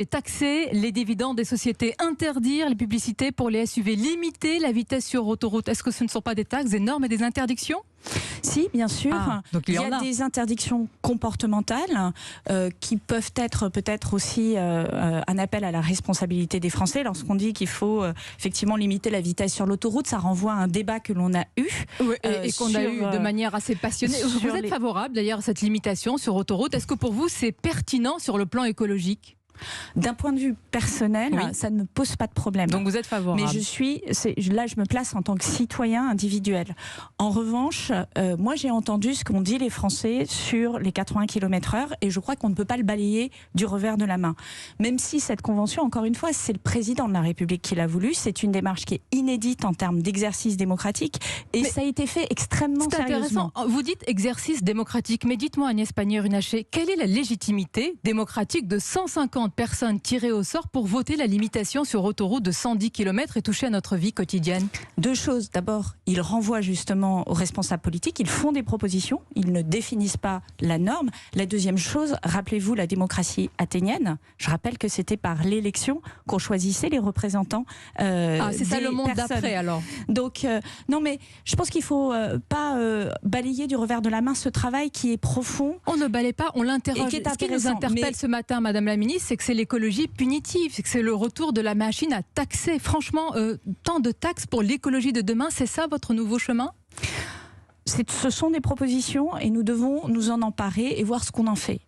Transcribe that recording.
Et taxer les dividendes des sociétés, interdire les publicités pour les SUV, limiter la vitesse sur autoroute. Est-ce que ce ne sont pas des taxes, des normes et des interdictions ? Si, bien sûr. Donc il y a des interdictions comportementales qui peuvent être peut-être aussi un appel à la responsabilité des Français. Lorsqu'on dit qu'il faut effectivement limiter la vitesse sur l'autoroute, ça renvoie à un débat que l'on a eu. Oui, et qu'on a eu de manière assez passionnée. Vous êtes favorable d'ailleurs à cette limitation sur autoroute. Est-ce que pour vous c'est pertinent sur le plan écologique ? D'un point de vue personnel, ça ne me pose pas de problème. Donc vous êtes favorable. Mais là je me place en tant que citoyen individuel. En revanche, moi j'ai entendu ce qu'ont dit les Français sur les 80 km/h et je crois qu'on ne peut pas le balayer du revers de la main. Même si cette convention, encore une fois, c'est le président de la République qui l'a voulu, c'est une démarche qui est inédite en termes d'exercice démocratique et ça a été fait extrêmement sérieusement. Intéressant. Vous dites exercice démocratique, mais dites-moi Agnès Pannier-Runacher, quelle est la légitimité démocratique de 150 personnes tirées au sort pour voter la limitation sur autoroute de 110 km et toucher à notre vie quotidienne ? Deux choses. D'abord, ils renvoient justement aux responsables politiques, ils font des propositions, ils ne définissent pas la norme. La deuxième chose, rappelez-vous la démocratie athénienne. Je rappelle que c'était par l'élection qu'on choisissait les représentants c'est ça le monde d'après alors. Donc, non mais je pense qu'il ne faut pas balayer du revers de la main ce travail qui est profond. On ne balaye pas, on l'interroge. Ce qui nous interpelle ce matin, Madame la Ministre, c'est que c'est l'écologie punitive, c'est que c'est le retour de la machine à taxer. Franchement, tant de taxes pour l'écologie de demain, c'est ça votre nouveau chemin ? Ce sont des propositions et nous devons nous en emparer et voir ce qu'on en fait.